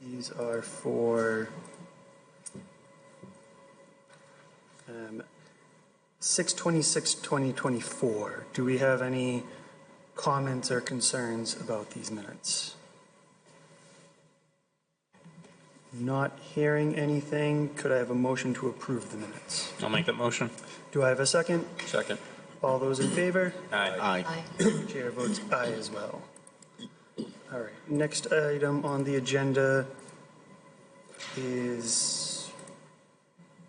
These are for 6/26/2024. Do we have any comments or concerns about these minutes? Not hearing anything, could I have a motion to approve the minutes? I'll make that motion. Do I have a second? Second. All those in favor? Aye. Chair votes aye as well. All right, next item on the agenda is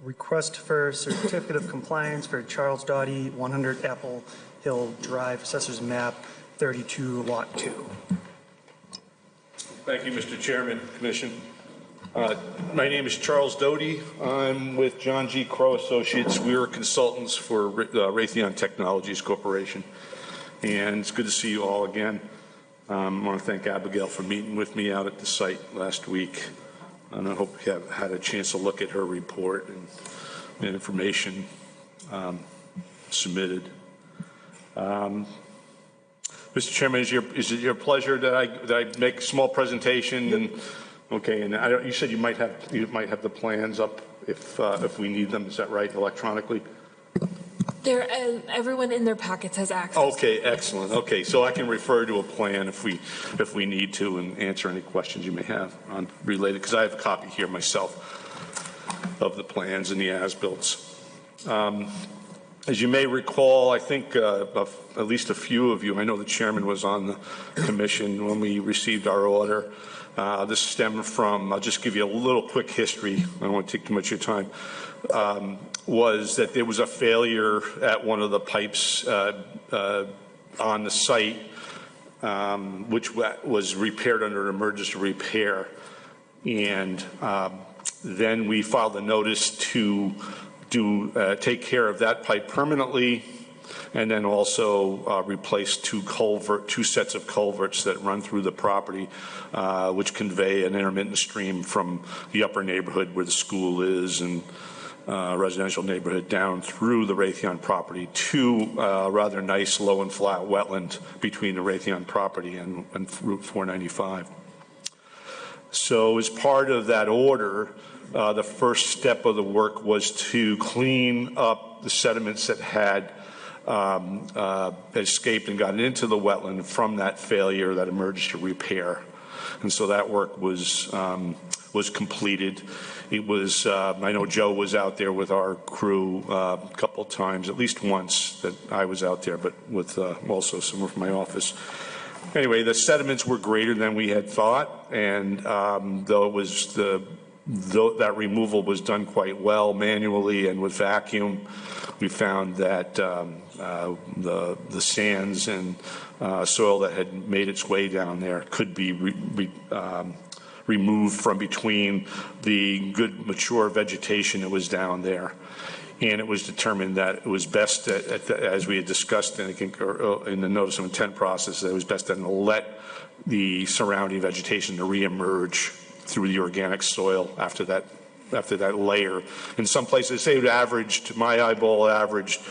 request for certificate of compliance for Charles Doughty, 100 Apple Hill Drive, Assessor's Map 32, Lot 2. Thank you, Mr. Chairman, Commission. My name is Charles Doughty. I'm with John G. Crow Associates. We're consultants for Raytheon Technologies Corporation. And it's good to see you all again. I want to thank Abigail for meeting with me out at the site last week. And I hope you have had a chance to look at her report and the information submitted. Mr. Chairman, is it your pleasure that I make a small presentation? And okay, and you said you might have the plans up if we need them. Is that right, electronically? Everyone in their packets has access. Okay, excellent. Okay, so I can refer to a plan if we need to and answer any questions you may have on related, because I have a copy here myself of the plans and the as-builts. As you may recall, I think at least a few of you, I know the chairman was on the commission when we received our order. This stemmed from, I'll just give you a little quick history. I don't want to take too much of your time. Was that there was a failure at one of the pipes on the site, which was repaired under emergency repair. And then we filed a notice to take care of that pipe permanently, and then also replace two sets of culverts that run through the property, which convey an intermittent stream from the upper neighborhood where the school is and residential neighborhood down through the Raytheon property to a rather nice low and flat wetland between the Raytheon property and Route 495. So as part of that order, the first step of the work was to clean up the sediments that had escaped and gotten into the wetland from that failure, that emergency repair. And so that work was completed. It was, I know Joe was out there with our crew a couple of times, at least once that I was out there, but with also someone from my office. Anyway, the sediments were greater than we had thought, and though that removal was done quite well manually and with vacuum, we found that the sands and soil that had made its way down there could be removed from between the good mature vegetation that was down there. And it was determined that it was best, as we had discussed in the notice of intent process, that it was best to let the surrounding vegetation to reemerge through the organic soil after that layer. In some places, say it averaged, my eyeball averaged,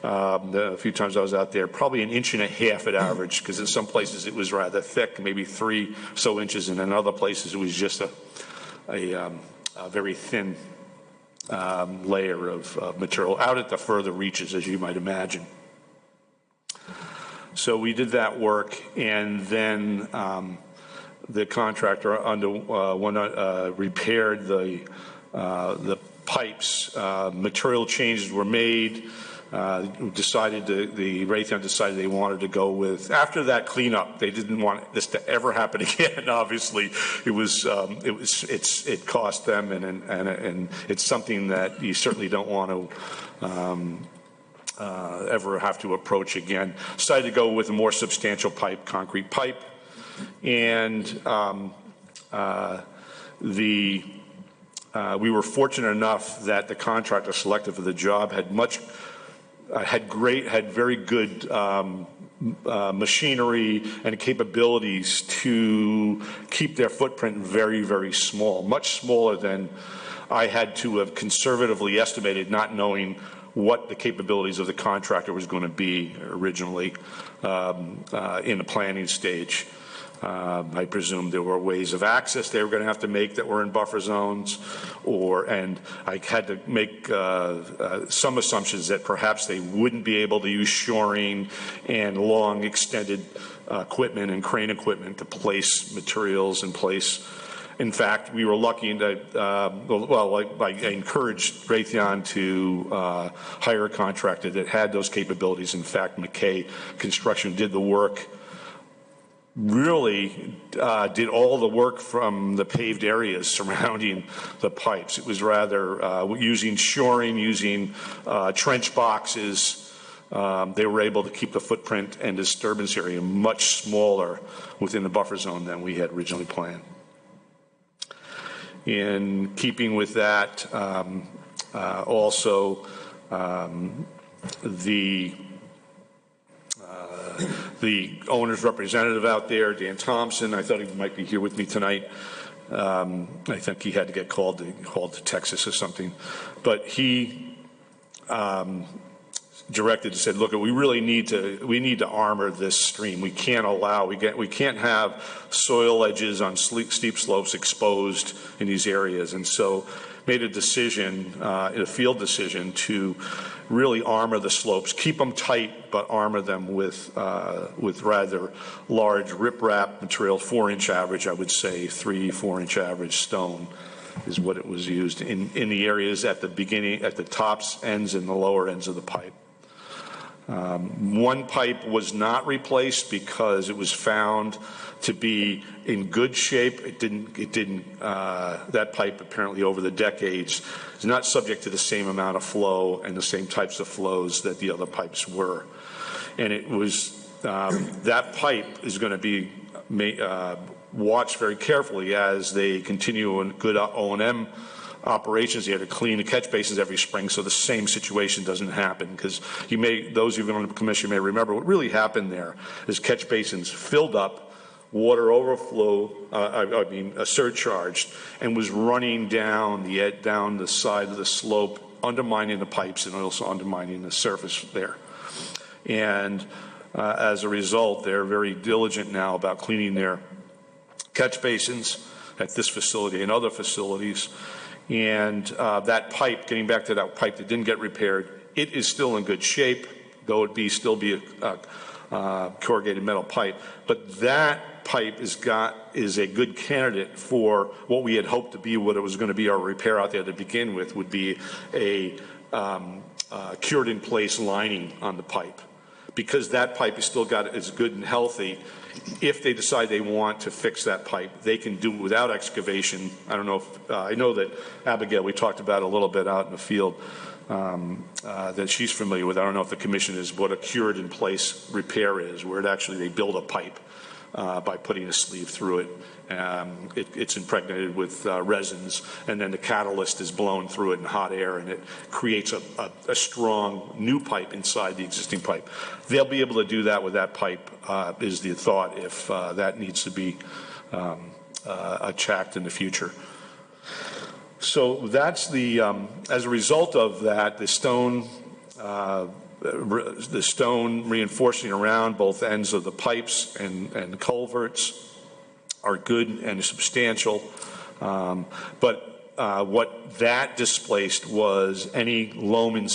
a few times I was out there, probably 1.5 inches it averaged, because in some places it was rather thick, maybe 3 or so inches, and in other places it was just a very thin layer of material out at the further reaches, as you might imagine. So we did that work, and then the contractor repaired the pipes. Material changes were made. The Raytheon decided they wanted to go with, after that cleanup, they didn't want this to ever happen again. Obviously, it cost them, and it's something that you certainly don't want to ever have to approach again. Decided to go with a more substantial pipe, concrete pipe, and we were fortunate enough that the contractor selected for the job had very good machinery and capabilities to keep their footprint very, very small, much smaller than I had to have conservatively estimated, not knowing what the capabilities of the contractor was going to be originally in the planning stage. I presume there were ways of access they were going to have to make that were in buffer zones, and I had to make some assumptions that perhaps they wouldn't be able to use shoring and long extended equipment and crane equipment to place materials in place. In fact, we were lucky that, I encouraged Raytheon to hire a contractor that had those capabilities. In fact, McKay Construction did the work, really did all the work from the paved areas surrounding the pipes. It was rather using shoring, using trench boxes. They were able to keep the footprint and disturbance area much smaller within the buffer zone than we had originally planned. In keeping with that, also the owner's representative out there, Dan Thompson, I thought he might be here with me tonight. I think he had to get called to Texas or something, but he directed and said, look, we really need to armor this stream. We can't have soil edges on steep slopes exposed in these areas. And so made a decision, a field decision, to really armor the slopes, keep them tight, but armor them with rather large riprap material, 4-inch average, I would say, 3-4-inch average stone is what it was used in the areas at the beginning, at the tops, ends, and the lower ends of the pipe. One pipe was not replaced because it was found to be in good shape. That pipe apparently over the decades is not subject to the same amount of flow and the same types of flows that the other pipes were. And it was, that pipe is going to be watched very carefully as they continue in good O&M operations. They had to clean the catch basins every spring so the same situation doesn't happen, because those of you on the commission may remember what really happened there is catch basins filled up, water overflow, surcharged, and was running down the side of the slope, undermining the pipes and also undermining the surface there. And as a result, they're very diligent now about cleaning their catch basins at this facility and other facilities. And that pipe, getting back to that pipe that didn't get repaired, it is still in good shape, though it still be a corrugated metal pipe. But that pipe is a good candidate for what we had hoped to be, what it was going to be our repair out there to begin with, would be a cured in place lining on the pipe. Because that pipe is good and healthy, if they decide they want to fix that pipe, they can do it without excavation. I don't know if, I know that Abigail, we talked about a little bit out in the field, that she's familiar with. I don't know if the commission is what a cured in place repair is, where they build a pipe by putting a sleeve through it. It's impregnated with resins, and then the catalyst is blown through it in hot air, and it creates a strong new pipe inside the existing pipe. They'll be able to do that with that pipe, is the thought, if that needs to be checked in the future. So that's as a result of that, the stone reinforcing around both ends of the pipes and culverts are good and substantial. But what that displaced was any loam and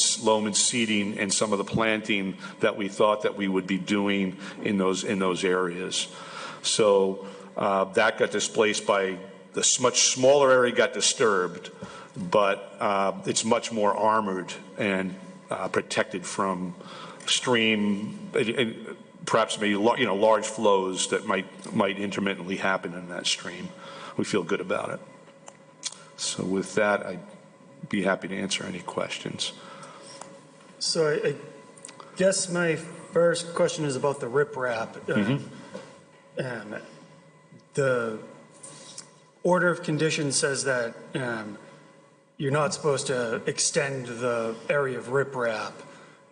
seeding and some of the planting that we thought that we would be doing in those areas. So that got displaced by the much smaller area got disturbed, but it's much more armored and protected from stream, perhaps maybe large flows that might intermittently happen in that stream. We feel good about it. So with that, I'd be happy to answer any questions. So I guess my first question is about the riprap. The order of conditions says that you're not supposed to extend the area of riprap,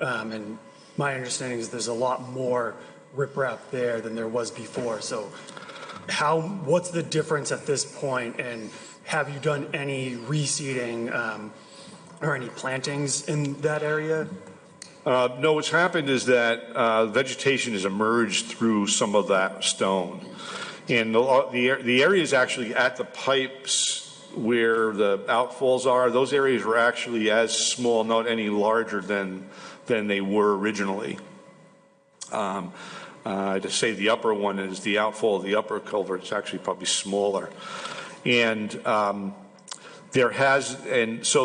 and my understanding is there's a lot more riprap there than there was before. So what's the difference at this point, and have you done any reseeding or any plantings in that area? No, what's happened is that vegetation has emerged through some of that stone. And the areas actually at the pipes where the outfalls are, those areas were actually as small, not any larger than they were originally. To say the upper one is the outfall of the upper culvert, it's actually probably smaller. And so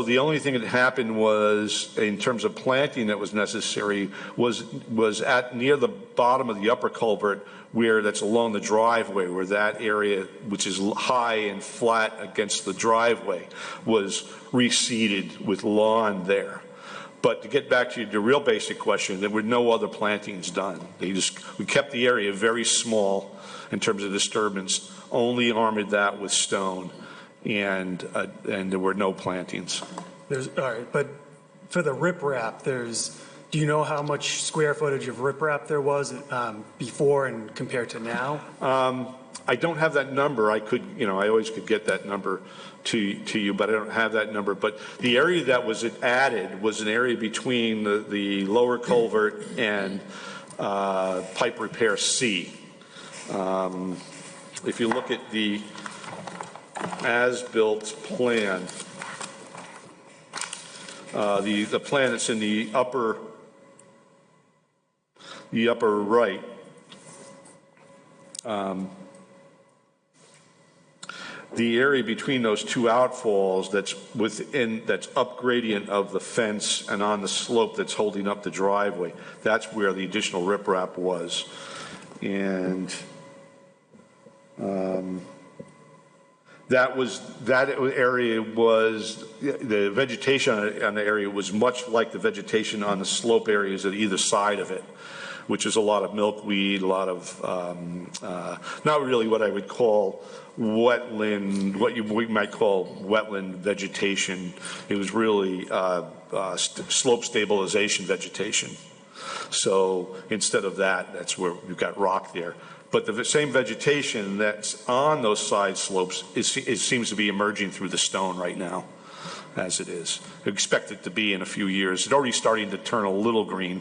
the only thing that happened was, in terms of planting that was necessary, was at near the bottom of the upper culvert, where that's along the driveway, where that area, which is high and flat against the driveway, was reseeded with lawn there. But to get back to the real basic question, there were no other plantings done. We kept the area very small in terms of disturbance, only armored that with stone, and there were no plantings. All right, but for the riprap, do you know how much square footage of riprap there was before and compared to now? I don't have that number. I always could get that number to you, but I don't have that number. But the area that was added was an area between the lower culvert and pipe repair C. If you look at the as-built plan, the plan that's in the upper right, the area between those two outfalls that's up gradient of the fence and on the slope that's holding up the driveway, that's where the additional riprap was. And that area was, the vegetation on the area was much like the vegetation on the slope areas at either side of it, which is a lot of milkweed, a lot of, not really what I would call wetland, we might call wetland vegetation. It was really slope stabilization vegetation. So instead of that, that's where we've got rock there. But the same vegetation that's on those side slopes, it seems to be emerging through the stone right now, as it is. I expect it to be in a few years. It's already starting to turn a little green,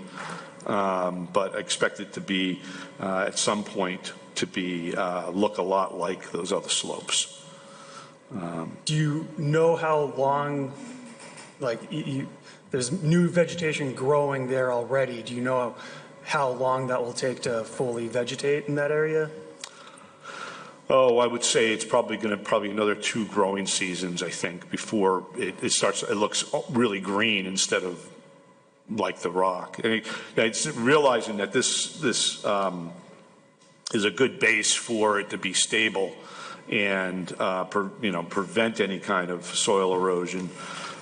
but I expect it to be, at some point, to be look a lot like those other slopes. Do you know how long, there's new vegetation growing there already. Do you know how long that will take to fully vegetate in that area? Oh, I would say it's probably another 2 growing seasons, I think, before it looks really green instead of like the rock. I mean, it's realizing that this is a good base for it to be stable and prevent any kind of soil erosion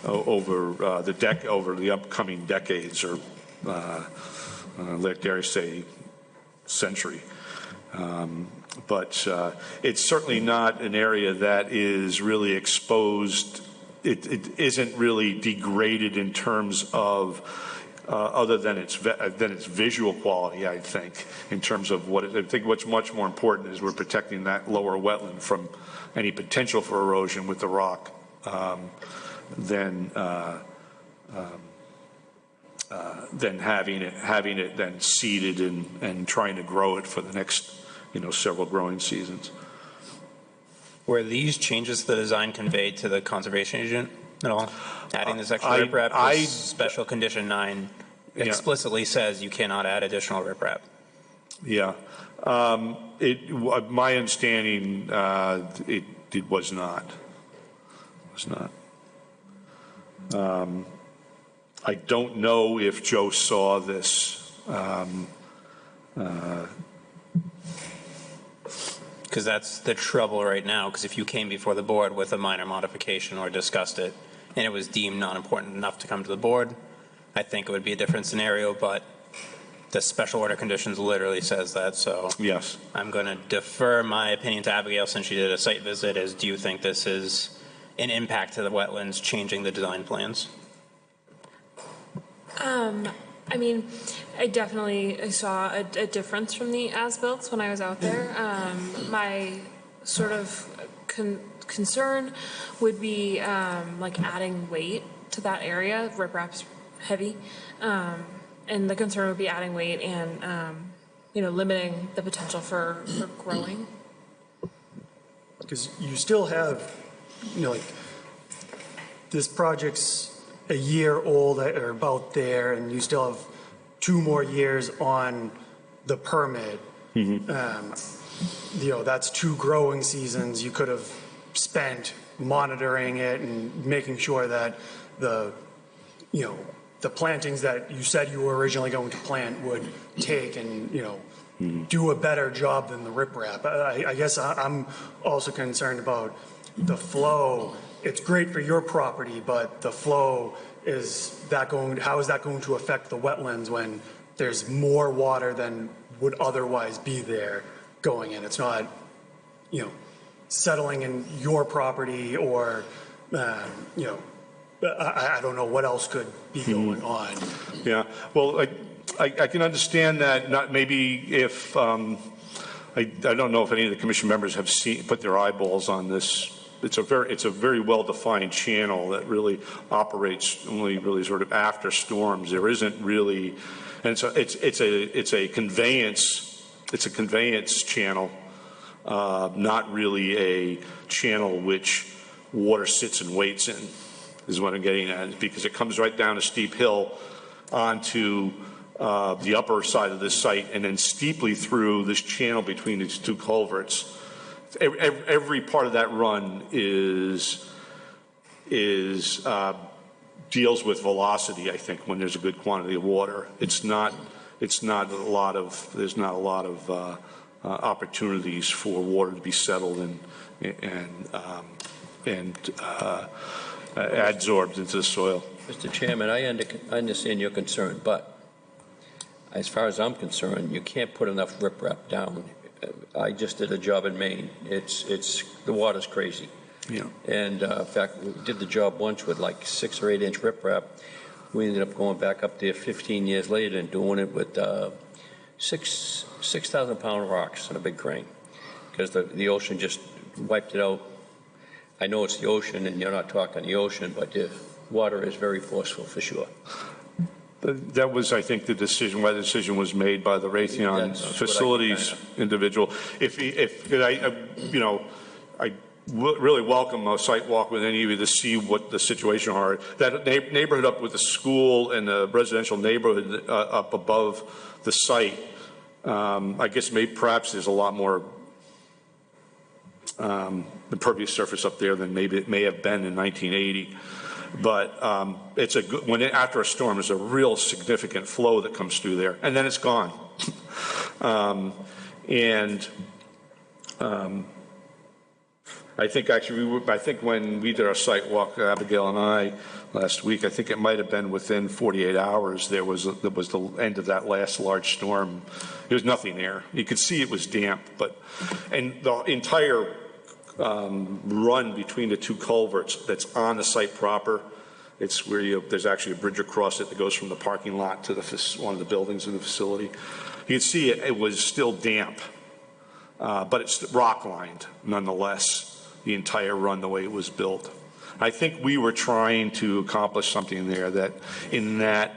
over the upcoming decades, or dare I say century. But it's certainly not an area that is really exposed. It isn't really degraded in terms of other than its visual quality, I think, in terms of I think what's much more important is we're protecting that lower wetland from any potential for erosion with the rock than having it then seeded and trying to grow it for the next several growing seasons. Were these changes to the design conveyed to the conservation agent at all? Adding this extra riprap, special condition 9 explicitly says you cannot add additional riprap. Yeah, my understanding, it was not. I don't know if Joe saw this. Because that's the trouble right now, because if you came before the board with a minor modification or discussed it and it was deemed not important enough to come to the board, I think it would be a different scenario, but the special order conditions literally says that, so yes. I'm going to defer my opinion to Abigail since she did a site visit. Do you think this is an impact to the wetlands changing the design plans? I mean, I definitely saw a difference from the as-built when I was out there. My sort of concern would be like adding weight to that area. Riprap's heavy, and the concern would be adding weight and limiting the potential for growing. because you still have, like, this project's a year old or about there, and you still have 2 more years on the permit. That's 2 growing seasons you could have spent monitoring it and making sure that the plantings that you said you were originally going to plant would take and, do a better job than the riprap. I guess I'm also concerned about the flow. It's great for your property, but the flow, how is that going to affect the wetlands when there's more water than would otherwise be there going in? It's not, settling in your property or, I don't know what else could be going on. Yeah, well, I can understand that. Not maybe if I don't know if any of the commission members have put their eyeballs on this. It's a very well-defined channel that really operates only really sort of after storms. There isn't really, and so it's a conveyance channel, not really a channel which water sits and waits in, is what I'm getting at, because it comes right down a steep hill onto the upper side of this site and then steeply through this channel between these 2 culverts. Every part of that run deals with velocity, I think, when there's a good quantity of water. There's not a lot of opportunities for water to be settled and adsorbed into the soil. Mr. Chairman, I understand your concern, but as far as I'm concerned, you can't put enough riprap down. I just did a job in Maine. The water's crazy. Yeah. And in fact, we did the job once with like 6 or 8 inch riprap. We ended up going back up there 15 years later and doing it with 6,000 pound rocks on a big crane, because the ocean just wiped it out. I know it's the ocean and you're not talking the ocean, but the water is very forceful for sure. That was, I think, the decision was made by the Raytheon Facilities individual. I really welcome a site walk with any of you to see what the situation are. That neighborhood up with the school and the residential neighborhood up above the site, I guess perhaps there's a lot more impervious surface up there than maybe it may have been in 1980. But it's after a storm, there's a real significant flow that comes through there, and then it's gone. I think actually, when we did our site walk, Abigail and I, last week, I think it might have been within 48 hours. There was the end of that last large storm. There was nothing there. You could see it was damp, and the entire run between the 2 culverts that's on the site proper. It's where there's actually a bridge across it that goes from the parking lot to one of the buildings in the facility. You can see it was still damp, but it's rock lined nonetheless, the entire run the way it was built. I think we were trying to accomplish something there that in that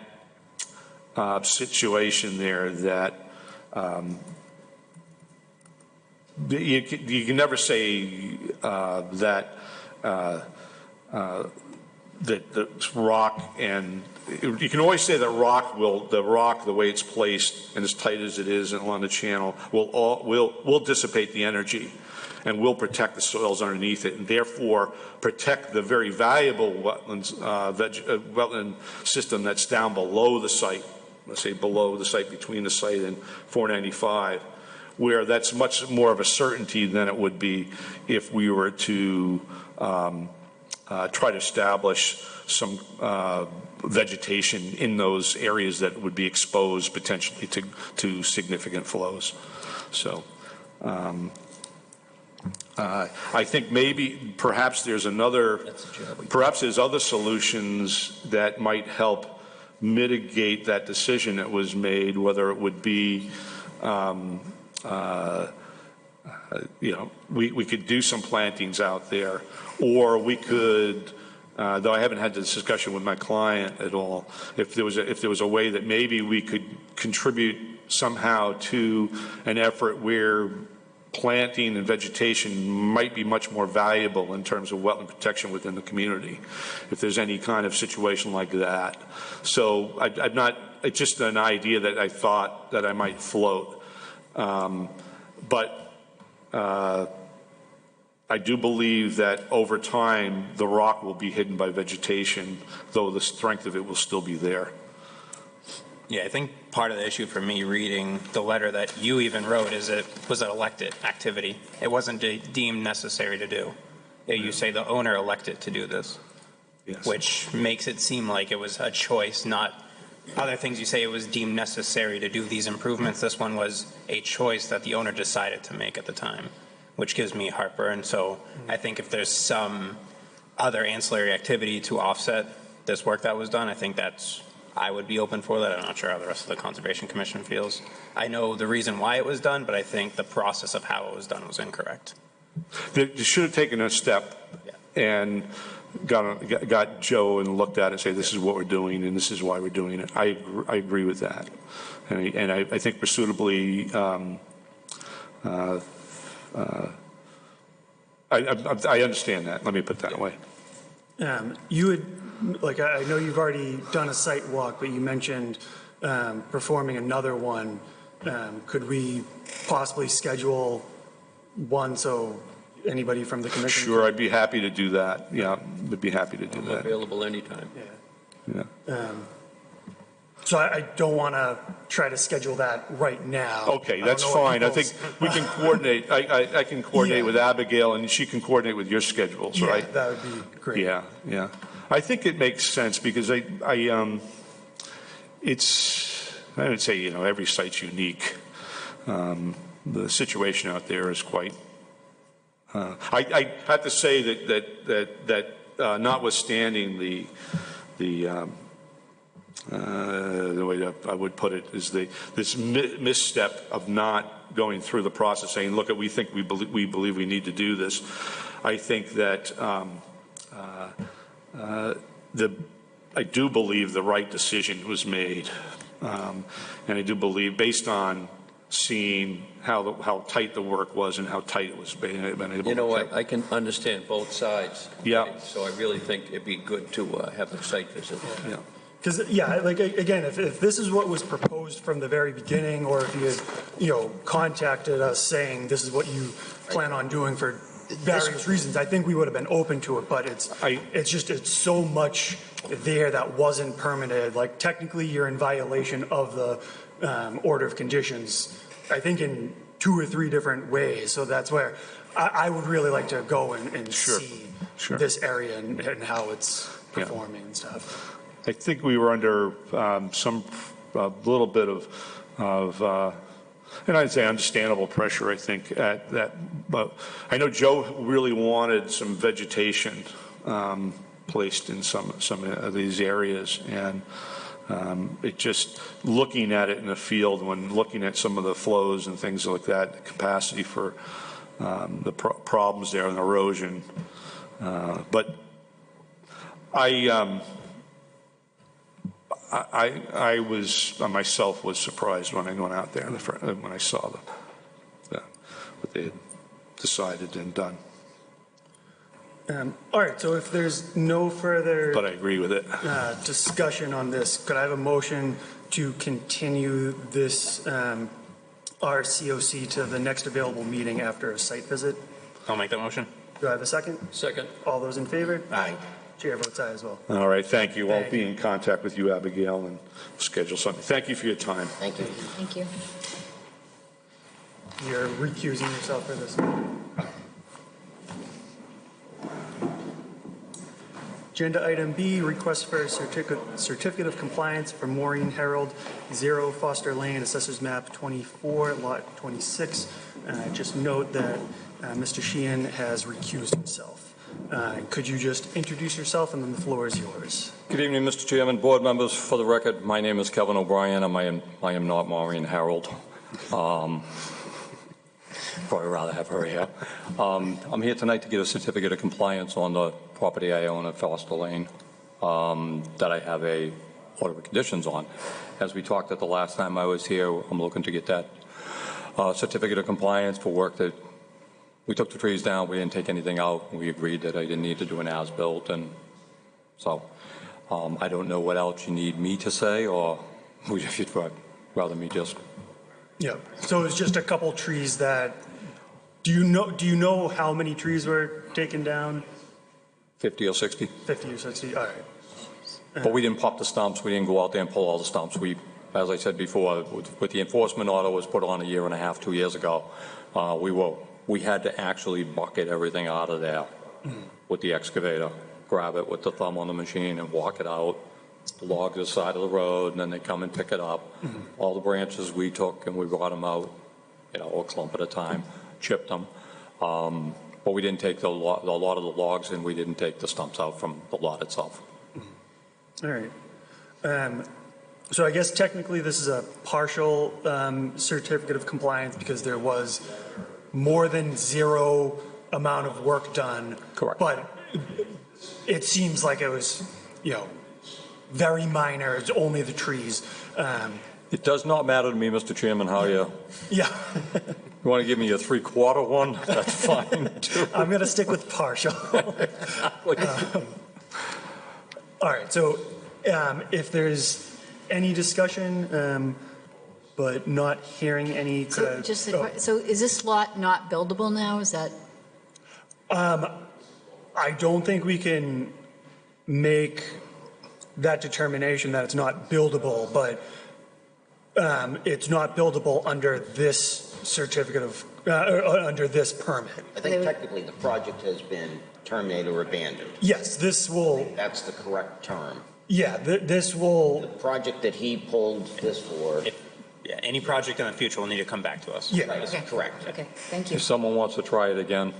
situation there that you can never say that the rock, and you can always say that the rock, the way it's placed and as tight as it is along the channel, will dissipate the energy and will protect the soils underneath it, and therefore protect the very valuable wetland system that's down below the site. Let's say below the site, between the site and 495. Where that's much more of a certainty than it would be if we were to try to establish some vegetation in those areas that would be exposed potentially to significant flows. So I think perhaps there's other solutions that might help mitigate that decision that was made, whether it would be we could do some plantings out there, or we could, though I haven't had this discussion with my client at all, if there was a way that maybe we could contribute somehow to an effort where planting and vegetation might be much more valuable in terms of wetland protection within the community, if there's any kind of situation like that. So I'm not, it's just an idea that I thought that I might float. But I do believe that over time, the rock will be hidden by vegetation, though the strength of it will still be there. Yeah, I think part of the issue for me reading the letter that you even wrote is it was an elected activity. It wasn't deemed necessary to do. You say the owner elected to do this, Yes. which makes it seem like it was a choice, not other things you say it was deemed necessary to do these improvements. This one was a choice that the owner decided to make at the time, which gives me heartburn. So I think if there's some other ancillary activity to offset this work that was done, I think I would be open for that. I'm not sure how the rest of the Conservation Commission feels. I know the reason why it was done, but I think the process of how it was done was incorrect. They should have taken a step and got Joe and looked at it and say, this is what we're doing and this is why we're doing it. I agree with that. And I think we're suitably, I understand that. Let me put it that way. You had, like, I know you've already done a site walk, but you mentioned performing another one. Could we possibly schedule one so anybody from the commission? Sure, I'd be happy to do that. Yeah, would be happy to do I'm that. available anytime. Yeah. So I don't want to try to schedule that right now. Okay, I that's don't know what fine. I think people's- we can coordinate. I can coordinate Yeah. with Abigail and she can coordinate with your schedules, Yeah, right? that would be great. Yeah, yeah. I think it makes sense because I would say, every site's unique. The situation out there is quite, I have to say that notwithstanding the way that I would put it is this misstep of not going through the process saying, look, we believe we need to do this. I think that I do believe the right decision was made, and I do believe, based on seeing how tight the work was and how tight it was been able. You know to what, I can understand both sides. Yeah. So I really think it'd be good to have a site visit. Yeah. Because, like, again, if this is what was proposed from the very beginning, or if you had, contacted us saying this is what you plan on doing for various reasons, I think we would have been open to it, but it's so much there that wasn't permitted. Like, technically, you're in violation of the order of conditions, I think in 2 or 3 different ways. So that's where I would really like to go and Sure. see Sure. this area and how it's performing and stuff. I think we were under some little bit of and I'd say understandable pressure, I think, at that. But I know Joe really wanted some vegetation placed in some of these areas, and it just looking at it in the field, when looking at some of the flows and things like that, the capacity for the problems there and erosion. But I myself was surprised when I went out there when I saw what they had decided and done. All right, so if there's no further But I agree with it. discussion on this, could I have a motion to continue this RCOC to the next available meeting after a site visit? I'll make that motion. Do I have a second? Second. All those in favor? Aye. Chair votes aye as well. All right, thank you. I'll Thank be in contact with you, Abigail, and schedule something. Thank you for your time. Thank you. Thank you. You're recusing yourself for this. Agenda item B, request for a certificate of compliance for Maureen Herald, 0 Foster Lane, Assessors Map 24, Lot 26. Just note that Mr. Sheehan has recused himself. Could you just introduce yourself, and then the floor is yours. Good evening, Mr. Chairman, board members. For the record, my name is Kevin O'Brien, and I am not Maureen Harold. Probably rather have her here. I'm here tonight to get a certificate of compliance on the property I own at Foster Lane that I have a order of conditions on. As we talked at the last time I was here, I'm looking to get that certificate of compliance for work that, we took the trees down, we didn't take anything out. We agreed that I didn't need to do an as-built, and so I don't know what else you need me to say, or if you'd rather me just, Yeah, so it's just a couple trees that, do you know how many trees were taken down? 50 or 60. 50 or 60, all right. But we didn't pop the stumps, we didn't go out there and pull all the stumps. We, as I said before, with the enforcement order was put on 1.5 years, 2 years ago, we had to actually bucket everything out of there with the excavator, grab it with the thumb on the machine and walk it out, log the side of the road, and then they come and pick it up. All the branches we took and we brought them out, a clump at a time, chipped them. But we didn't take a lot of the logs, and we didn't take the stumps out from the lot itself. All right. So I guess technically this is a partial certificate of compliance because there was more than zero amount of work done. Correct. But it seems like it was, very minor. It's only the trees. It does not matter to me, Mr. Chairman, how you want to give me a 3/4 one, that's fine too. I'm going to stick with partial. All right, so if there's any discussion, but not hearing any. So just so is this lot not buildable now? Is that? I don't think we can make that determination that it's not buildable, but it's not buildable under this certificate of, under this permit. I think technically the project has been terminated or abandoned. Yes, this will, That's the correct term. yeah, this The will, project that he pulled this for, Yeah, any project in the future will need to come back to us. yeah, right, is correct. Okay, thank you. If someone wants to try it again,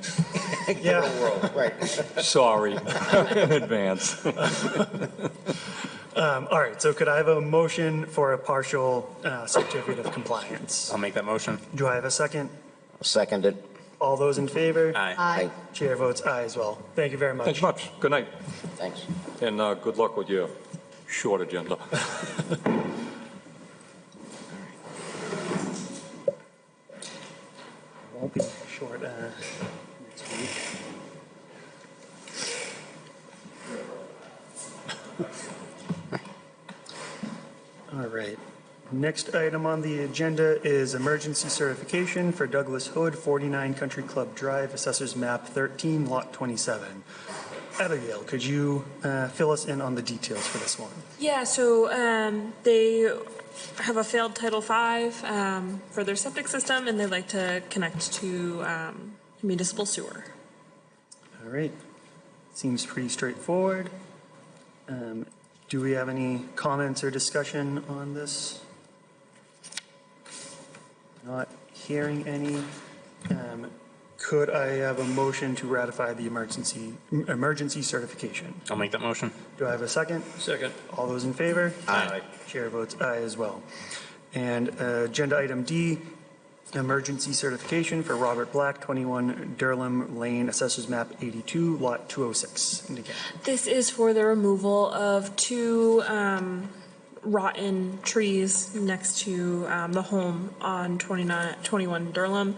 yeah. World, right. sorry in advance. All right, so could I have a motion for a partial certificate of compliance? I'll make that motion. Do I have a second? Second it. All those in favor? Aye. Aye. Chair votes aye as well. Thank you very much. Thanks much. Good night, Thanks. and good luck with your short agenda. Won't be short next week. All right. Next item on the agenda is emergency certification for Douglas Hood, 49 Country Club Drive, Assessors Map 13, Lot 27. Abigail, could you fill us in on the details for this one? Yeah, so they have a failed Title V for their septic system, and they'd like to connect to municipal sewer. All right. Seems pretty straightforward. Do we have any comments or discussion on this? Not hearing any. Could I have a motion to ratify the emergency certification? I'll make that motion. Do I have a second? Second. All those in favor? Aye. Chair votes aye as well. And agenda item D, emergency certification for Robert Black, 21 Durham Lane, Assessors Map 82, Lot 206. And again, This is for the removal of two rotten trees next to the home on 21 Durham.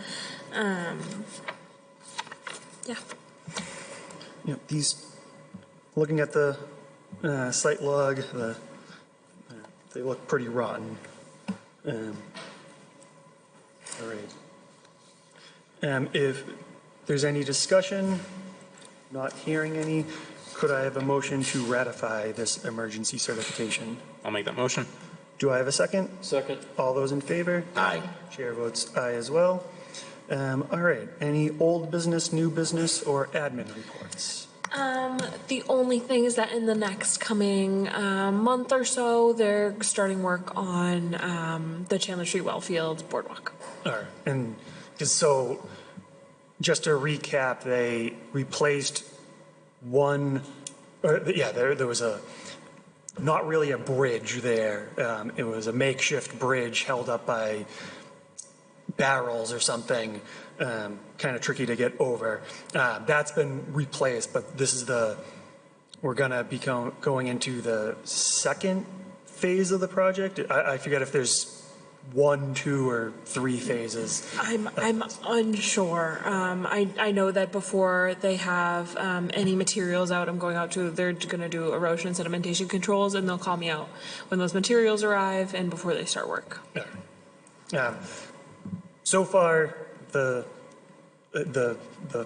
Yeah. these, looking at the site log, they look pretty rotten. All right. If there's any discussion, not hearing any, could I have a motion to ratify this emergency certification? I'll make that motion. Do I have a second? Second. All those in favor? Aye. Chair votes aye as well. All right, any old business, new business, or admin reports? The only thing is that in the next coming month or so, they're starting work on the Chandler Street Wellfield Boardwalk. All right, and so just to recap, they replaced one, there was not really a bridge there. It was a makeshift bridge held up by barrels or something, kind of tricky to get over. That's been replaced, but we're gonna be going into the second phase of the project. I forget if there's 1, 2, or 3 phases? I'm unsure. I know that before they have any materials out, I'm going out to, they're going to do erosion and sedimentation controls, and they'll call me out when those materials arrive and before they start work. So far, the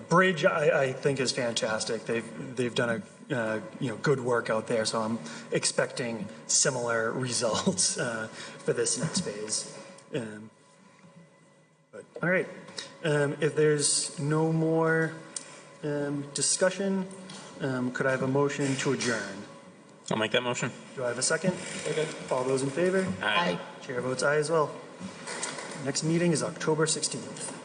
bridge I think is fantastic. They've done a good work out there, so I'm expecting similar results for this next phase. But all right, if there's no more discussion, could I have a motion to adjourn? I'll make that motion. Do I have a second? All those in favor? Aye. Chair votes aye as well. Next meeting is October 16th.